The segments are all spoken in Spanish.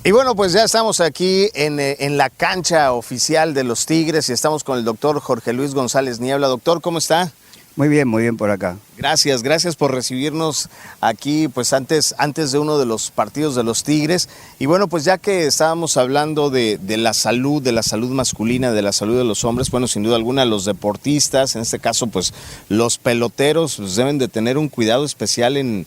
Y bueno, pues ya estamos aquí en la cancha oficial de los Tigres y estamos con el doctor Jorge Luis González Niebla. Doctor, ¿cómo está? Muy bien por acá. Gracias por recibirnos aquí pues antes de uno de los partidos de los Tigres. Y bueno, pues ya que estábamos hablando de la salud masculina, de la salud de los hombres, bueno, sin duda alguna los deportistas, en este caso pues los peloteros, pues, deben de tener un cuidado especial en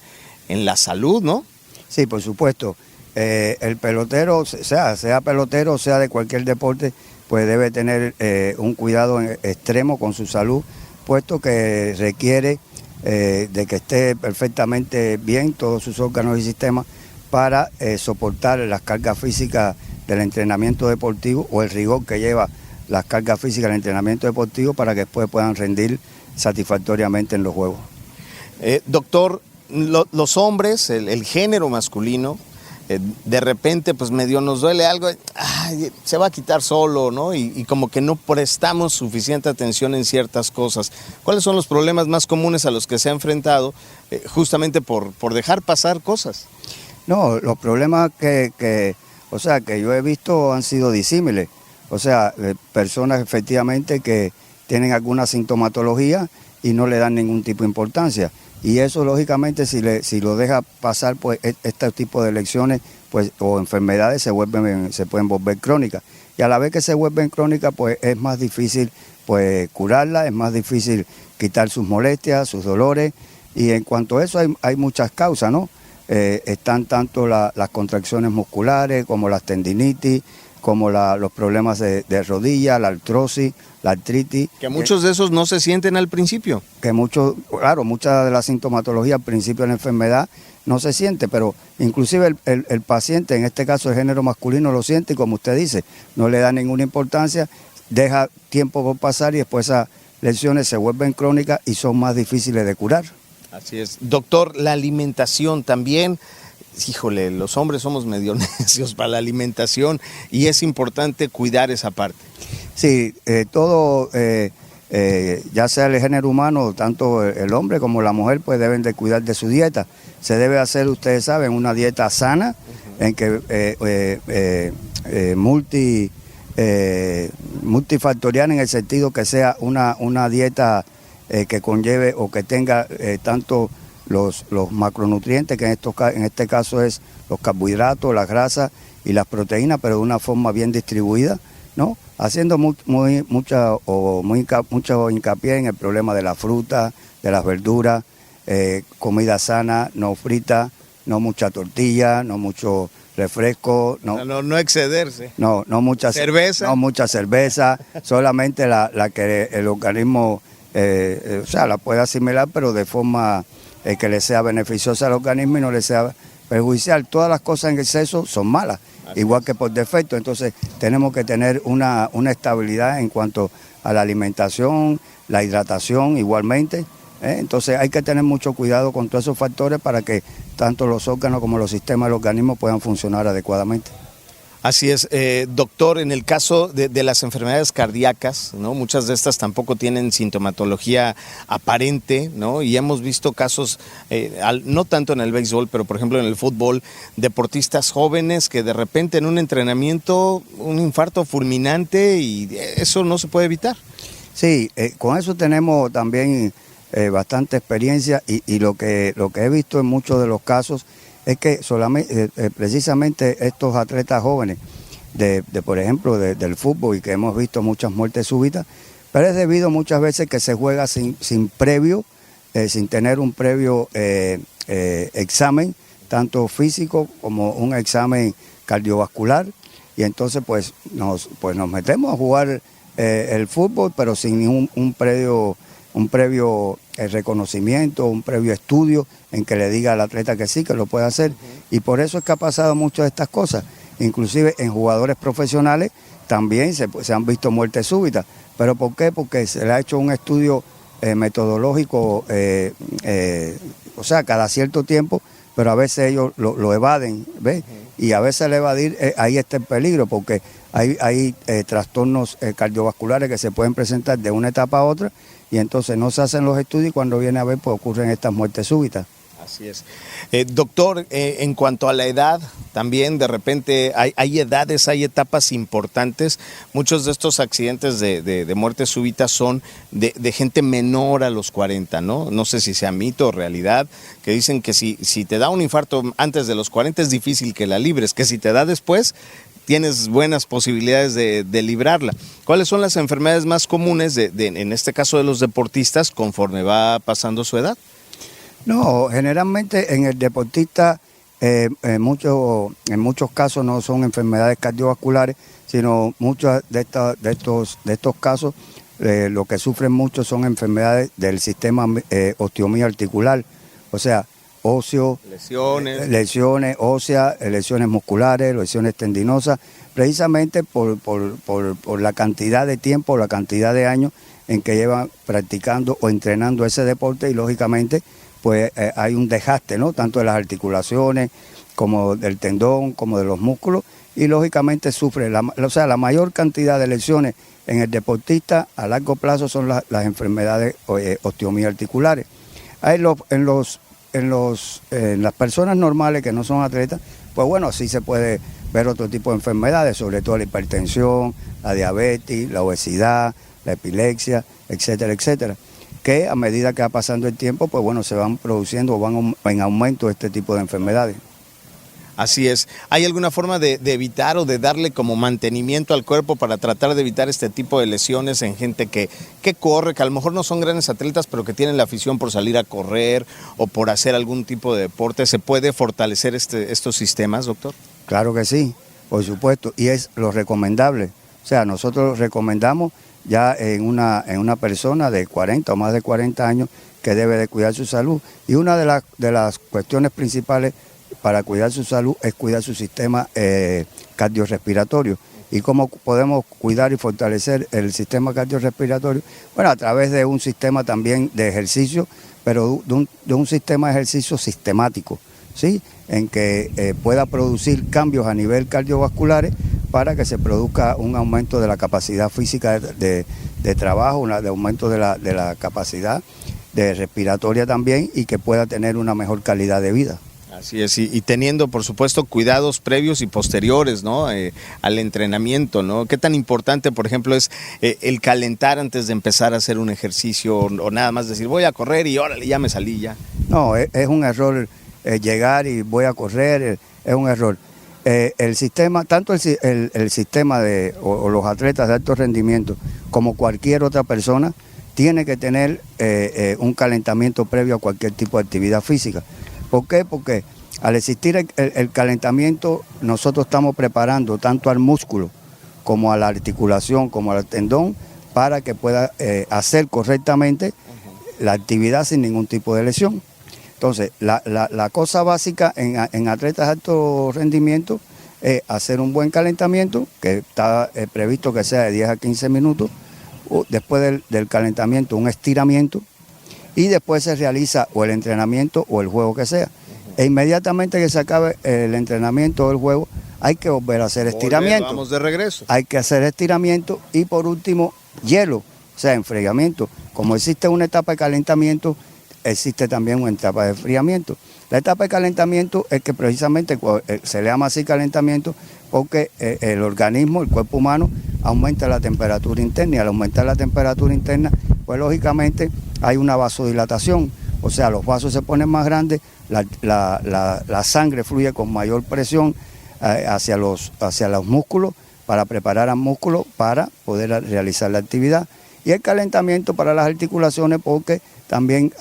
la salud, ¿no? Sí, por supuesto. El pelotero, sea pelotero, sea de cualquier deporte, pues debe tener un cuidado extremo con su salud, puesto que requiere de que esté perfectamente bien todos sus órganos y sistemas para soportar las cargas físicas del entrenamiento deportivo o el rigor que lleva las cargas físicas del entrenamiento deportivo para que después puedan rendir satisfactoriamente en los juegos. Doctor, los hombres, el género masculino, de repente pues medio nos duele algo, se va a quitar solo, ¿no? Y como que no prestamos suficiente atención en ciertas cosas. ¿Cuáles son los problemas más comunes a los que se ha enfrentado justamente por dejar pasar cosas? No, los problemas que yo he visto han sido disímiles. O sea, personas efectivamente que tienen alguna sintomatología y no le dan ningún tipo de importancia. Y eso, lógicamente, si lo deja pasar, pues este tipo de lesiones pues, o enfermedades se pueden volver crónicas. Y a la vez que se vuelven crónicas, pues es más difícil pues, curarlas, es más difícil quitar sus molestias, sus dolores. Y en cuanto a eso hay muchas causas, ¿no? Están tanto las contracciones musculares como las tendinitis, como los problemas de rodilla, la artrosis, la artritis. Que muchos de esos no se sienten al principio. Que muchas de las sintomatologías al principio de la enfermedad no se siente, pero inclusive el paciente, en este caso el género masculino, lo siente y como usted dice, no le da ninguna importancia, deja tiempo por pasar y después esas lesiones se vuelven crónicas y son más difíciles de curar. Así es. Doctor, la alimentación también. Híjole, los hombres somos medio necios para la alimentación y es importante cuidar esa parte. Sí, ya sea el género humano, tanto el hombre como la mujer, pues deben de cuidar de su dieta. Se debe hacer, ustedes saben, una dieta sana, en que multifactorial en el sentido que sea una dieta que conlleve o que tenga tanto los macronutrientes, que en este caso es los carbohidratos, las grasas y las proteínas, pero de una forma bien distribuida, ¿no? Haciendo mucho hincapié en el problema de la fruta, de las verduras, comida sana, no frita, no mucha tortilla, no mucho refresco. No excederse. No mucha cerveza. No mucha cerveza, solamente la que el organismo la puede asimilar, pero de forma que le sea beneficiosa al organismo y no le sea perjudicial. Todas las cosas en exceso son malas, igual que por defecto. Entonces tenemos que tener una estabilidad en cuanto a la alimentación, la hidratación igualmente. Entonces hay que tener mucho cuidado con todos esos factores para que tanto los órganos como los sistemas del organismo puedan funcionar adecuadamente. Así es, doctor, en el caso de las enfermedades cardíacas, ¿no? Muchas de estas tampoco tienen sintomatología aparente, ¿no? Y hemos visto casos, no tanto en el béisbol, pero por ejemplo en el fútbol, deportistas jóvenes que de repente en un entrenamiento, un infarto fulminante y eso no se puede evitar. Sí, con eso tenemos también bastante experiencia y lo que he visto en muchos de los casos es que precisamente estos atletas jóvenes, por ejemplo, del fútbol y que hemos visto muchas muertes súbitas, pero es debido muchas veces que se juega sin tener un previo examen, tanto físico como un examen cardiovascular, y entonces pues nos metemos a jugar el fútbol, pero sin ningún un previo reconocimiento, un previo estudio en que le diga al atleta que sí, que lo puede hacer. Y por eso es que ha pasado muchas de estas cosas. Inclusive en jugadores profesionales también se han visto muertes súbitas. ¿Pero por qué? Porque se le ha hecho un estudio metodológico, cada cierto tiempo, pero a veces ellos lo evaden, ¿ves? Y a veces al evadir, ahí está el peligro, porque hay trastornos cardiovasculares que se pueden presentar de una etapa a otra, y entonces no se hacen los estudios y cuando viene a ver, pues ocurren estas muertes súbitas. Así es. Doctor, en cuanto a la edad, también de repente hay edades, hay etapas importantes. Muchos de estos accidentes de muerte súbita son de gente menor a los 40, ¿no? No sé si sea mito o realidad, que dicen que si te da un infarto antes de los 40 es difícil que la libres, que si te da después tienes buenas posibilidades de librarla. ¿Cuáles son las enfermedades más comunes, en este caso de los deportistas, conforme va pasando su edad? No, generalmente en el deportista en muchos casos no son enfermedades cardiovasculares, sino muchos de estos casos lo que sufren mucho son enfermedades del sistema osteomiarticular, o sea, óseo, lesiones óseas, lesiones musculares, lesiones tendinosas, precisamente por la cantidad de tiempo, la cantidad de años en que llevan practicando o entrenando ese deporte y lógicamente pues hay un desgaste, ¿no? Tanto de las articulaciones como del tendón, como de los músculos, y lógicamente sufre, la mayor cantidad de lesiones en el deportista a largo plazo son las enfermedades osteomiarticulares. En las personas normales que no son atletas, pues bueno, sí se puede ver otro tipo de enfermedades, sobre todo la hipertensión, la diabetes, la obesidad, la epilepsia, etcétera, etcétera, que a medida que va pasando el tiempo, pues bueno, se van produciendo o van en aumento este tipo de enfermedades. Así es. ¿Hay alguna forma de evitar o de darle como mantenimiento al cuerpo para tratar de evitar este tipo de lesiones en gente que corre, que a lo mejor no son grandes atletas, pero que tienen la afición por salir a correr o por hacer algún tipo de deporte? ¿Se puede fortalecer estos sistemas, doctor? Claro que sí, por supuesto, y es lo recomendable. O sea, nosotros recomendamos ya en una persona de 40 o más de 40 años que debe de cuidar su salud. Y una de las cuestiones principales para cuidar su salud es cuidar su sistema cardiorrespiratorio. ¿Y cómo podemos cuidar y fortalecer el sistema cardiorrespiratorio? Bueno, a través de un sistema también de ejercicio, pero de un sistema de ejercicio sistemático, ¿sí? En que pueda producir cambios a nivel cardiovasculares para que se produzca un aumento de la capacidad física de trabajo, un aumento de la capacidad de respiratoria también y que pueda tener una mejor calidad de vida. Así es, y teniendo, por supuesto, cuidados previos y posteriores, ¿no? Al entrenamiento, ¿no? ¿Qué tan importante, por ejemplo, es el calentar antes de empezar a hacer un ejercicio o nada más decir voy a correr y órale, ya me salí ya? No, es un error llegar y voy a correr, es un error. El sistema, tanto el sistema o los atletas de alto rendimiento como cualquier otra persona, tiene que tener un calentamiento previo a cualquier tipo de actividad física. ¿Por qué? Porque al existir el calentamiento, nosotros estamos preparando tanto al músculo como a la articulación, como al tendón, para que pueda hacer correctamente la actividad sin ningún tipo de lesión. Entonces, la cosa básica en atletas de alto rendimiento es hacer un buen calentamiento, que está previsto que sea de 10 a 15 minutos, después del calentamiento un estiramiento, y después se realiza o el entrenamiento o el juego que sea. E inmediatamente que se acabe el entrenamiento o el juego, hay que volver a hacer estiramiento. Vamos de regreso. Hay que hacer estiramiento y por último, hielo, o sea, enfriamiento. Como existe una etapa de calentamiento, existe también una etapa de enfriamiento. La etapa de calentamiento es que precisamente se le llama así calentamiento porque el organismo, el cuerpo humano, aumenta la temperatura interna y al aumentar la temperatura interna, pues lógicamente hay una vasodilatación, o sea, los vasos se ponen más grandes, la sangre fluye con mayor presión hacia los músculos para preparar al músculo para poder realizar la actividad. Y el calentamiento para las articulaciones porque también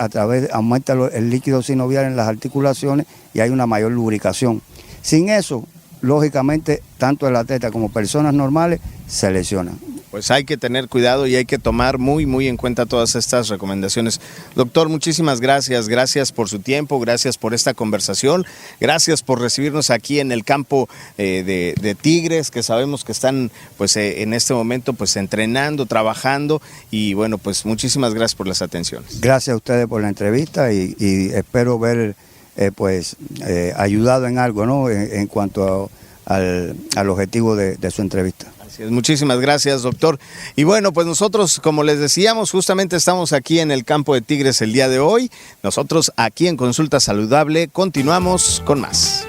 aumenta el líquido sinovial en las articulaciones y hay una mayor lubricación. Sin eso, lógicamente, tanto el atleta como personas normales se lesionan. Pues hay que tener cuidado y hay que tomar muy, muy en cuenta todas estas recomendaciones. Doctor, muchísimas gracias. Gracias por su tiempo, gracias por esta conversación, gracias por recibirnos aquí en el campo de Tigres, que sabemos que están pues en este momento pues entrenando, trabajando y bueno, pues muchísimas gracias por las atenciones. Gracias a ustedes por la entrevista y espero ver ayudado en algo, ¿no? En cuanto al objetivo de su entrevista. Así es, muchísimas gracias, doctor. Y bueno, pues nosotros, como les decíamos, justamente estamos aquí en el Campo de Tigres el día de hoy. Nosotros aquí en Consulta Saludable continuamos con más.